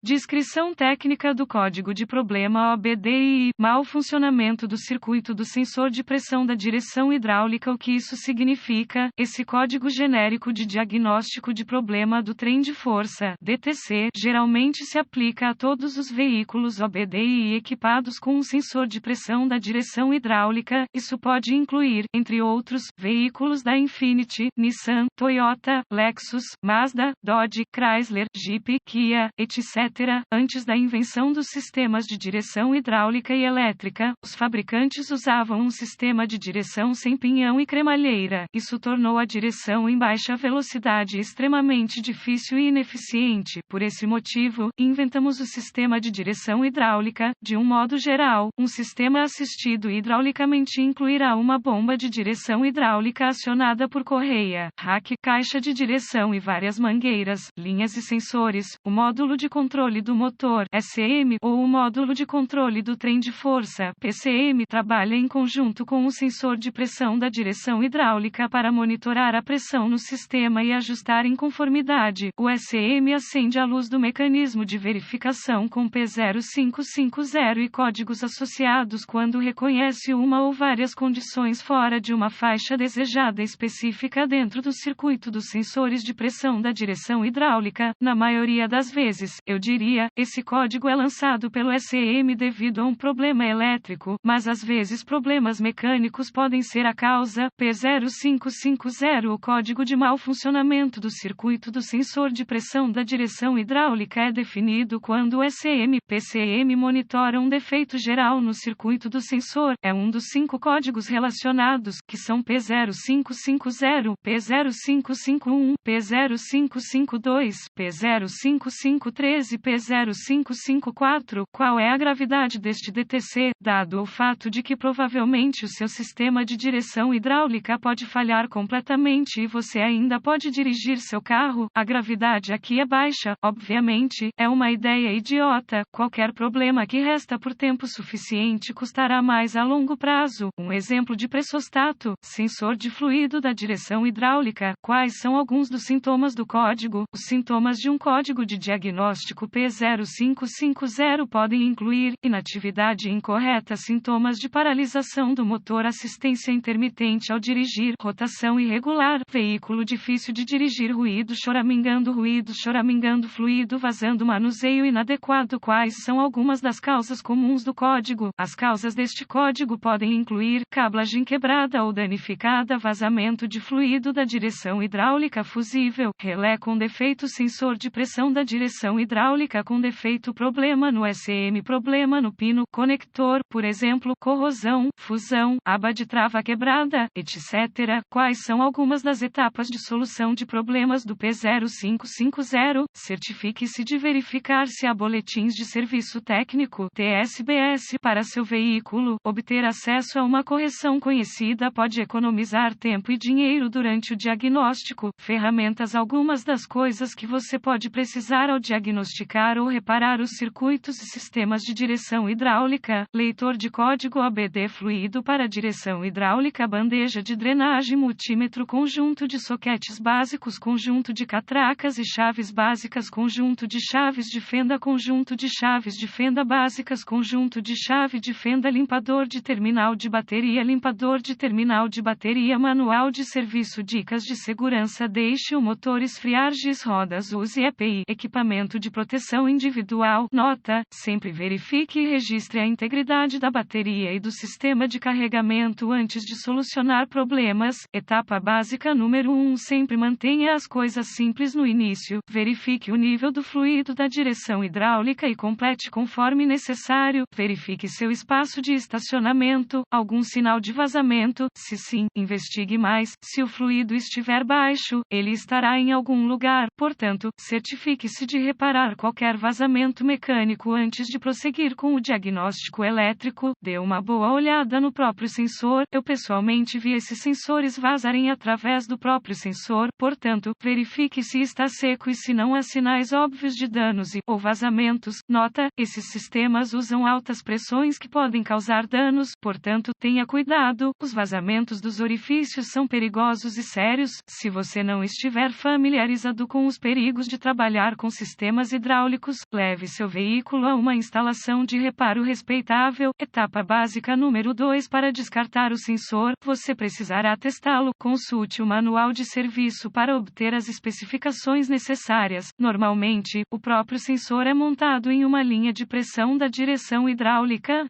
Descrição técnica do código de problema OBDI. Mau funcionamento do circuito do sensor de pressão da direção hidráulica. O que isso significa? Esse código genérico de diagnóstico de problema do trem de força, DTC, geralmente se aplica a todos os veículos OBDI equipados com um sensor de pressão da direção hidráulica. Isso pode incluir, entre outros, veículos da Infiniti, Nissan, Toyota, Lexus, Mazda, Dodge, Chrysler, Jeep, Kia, etc. Antes da invenção dos sistemas de direção hidráulica e elétrica, os fabricantes usavam um sistema de direção sem pinhão e cremalheira. Isso tornou a direção em baixa velocidade extremamente difícil e ineficiente. Por esse motivo, inventamos o sistema de direção hidráulica. De um modo geral, um sistema assistido hidraulicamente incluirá uma bomba de direção hidráulica acionada por correia, rack, caixa de direção e várias mangueiras, linhas e sensores, o módulo de controle do motor, SM, ou o módulo de controle do trem de força, PCM, trabalha em conjunto com o sensor de pressão da direção hidráulica para monitorar a pressão no sistema e ajustar em conformidade. O SM acende a luz do mecanismo de verificação com P0550 e códigos associados quando reconhece uma ou várias condições fora de uma faixa desejada específica dentro do circuito dos sensores de pressão da direção hidráulica. Na maioria das vezes, eu diria, esse código é lançado pelo SM devido a um problema elétrico, mas às vezes problemas mecânicos podem ser a causa. P0550. O código de mau funcionamento do circuito do sensor de pressão da direção hidráulica é definido quando o SM, PCM monitora um defeito geral no circuito do sensor. É um dos 5 códigos relacionados, que são P0550, P0551, P0552, P0553 e P0554. Qual é a gravidade deste DTC, dado o fato de que provavelmente o seu sistema de direção hidráulica pode falhar completamente e você ainda pode dirigir seu carro? A gravidade aqui é baixa, obviamente, é uma ideia idiota. Qualquer problema que resta por tempo suficiente custará mais a longo prazo. Um exemplo de pressostato, sensor de fluido da direção hidráulica. Quais são alguns dos sintomas do código? Os sintomas de um código de diagnóstico P0550 podem incluir inatividade incorreta, sintomas de paralisação do motor, assistência intermitente ao dirigir, rotação irregular, veículo difícil de dirigir, ruído choramingando, fluido vazando, manuseio inadequado. Quais são algumas das causas comuns do código? As causas deste código podem incluir cablagem quebrada ou danificada, vazamento de fluido da direção hidráulica, fusível, relé com defeito, sensor de pressão da direção hidráulica com defeito, problema no SM, problema no pino conector, por exemplo, corrosão, fusão, aba de trava quebrada, etc. Quais são algumas das etapas de solução de problemas do P0550? Certifique-se de verificar se há boletins de serviço técnico, TSBS, para seu veículo. Obter acesso a uma correção conhecida pode economizar tempo e dinheiro durante o diagnóstico. Ferramentas. Algumas das coisas que você pode precisar ao diagnosticar ou reparar os circuitos e sistemas de direção hidráulica: leitor de código OBD, fluido para direção hidráulica, bandeja de drenagem, multímetro, conjunto de soquetes básicos, conjunto de catracas e chaves básicas, conjunto de chaves de fenda básicas, conjunto de chave de fenda, limpador de terminal de bateria, manual de serviço, dicas de segurança, deixe o motor esfriar, giz rodas, use EPI, equipamento de proteção individual. Nota: sempre verifique e registre a integridade da bateria e do sistema de carregamento antes de solucionar problemas. Etapa básica número 1: sempre mantenha as coisas simples no início. Verifique o nível do fluido da direção hidráulica e complete conforme necessário. Verifique seu espaço de estacionamento, algum sinal de vazamento. Se sim, investigue mais. Se o fluido estiver baixo, ele estará em algum lugar. Portanto, certifique-se de reparar qualquer vazamento mecânico antes de prosseguir com o diagnóstico elétrico. Dê uma boa olhada no próprio sensor. Eu pessoalmente vi esses sensores vazarem através do próprio sensor. Portanto, verifique se está seco e se não há sinais óbvios de danos ou vazamentos. Nota: esses sistemas usam altas pressões que podem causar danos. Portanto, tenha cuidado. Os vazamentos dos orifícios são perigosos e sérios. Se você não estiver familiarizado com os perigos de trabalhar com sistemas hidráulicos hidráulicos, leve seu veículo a uma instalação de reparo respeitável. Etapa básica número 2. Para descartar o sensor, você precisará testá-lo. Consulte o manual de serviço para obter as especificações necessárias. Normalmente, o próprio sensor é montado em uma linha de pressão da direção hidráulica.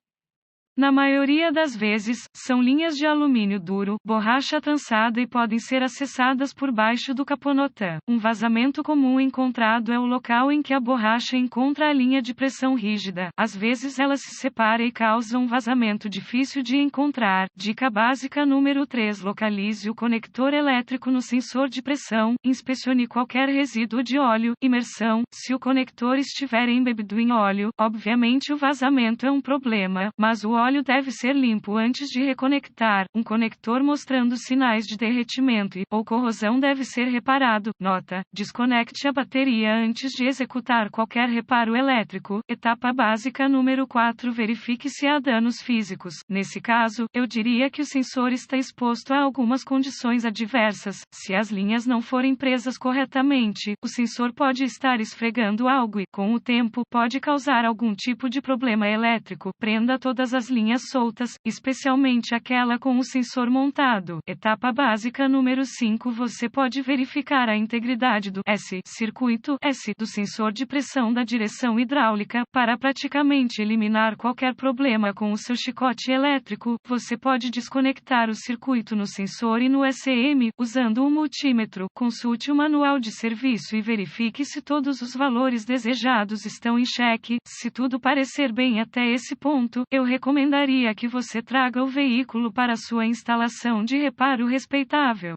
Na maioria das vezes, são linhas de alumínio duro, borracha trançada e podem ser acessadas por baixo do caponotã. Um vazamento comum encontrado é o local em que a borracha encontra a linha de pressão rígida. Às vezes ela se separa e causa um vazamento difícil de encontrar. Dica básica número 3. Localize o conector elétrico no sensor de pressão. Inspecione qualquer resíduo de óleo, imersão. Se o conector estiver embebido em óleo, obviamente o vazamento é um problema, mas o óleo deve ser limpo antes de reconectar. Um conector mostrando sinais de derretimento ou corrosão deve ser reparado. Nota: desconecte a bateria antes de executar qualquer reparo elétrico. Etapa básica número 4. Verifique se há danos físicos. Nesse caso, eu diria que o sensor está exposto a algumas condições adversas. Se as linhas não forem presas corretamente, o sensor pode estar esfregando algo e, com o tempo, pode causar algum tipo de problema elétrico. Prenda todas as linhas soltas, especialmente aquela com o sensor montado. Etapa básica número 5. Você pode verificar a integridade do circuito do sensor de pressão da direção hidráulica. Para praticamente eliminar qualquer problema com o seu chicote elétrico, você pode desconectar o circuito no sensor e no SM, usando um multímetro. Consulte o manual de serviço e verifique se todos os valores desejados estão em xeque. Se tudo parecer bem até esse ponto, eu recomendaria que você traga o veículo para sua instalação de reparo respeitável.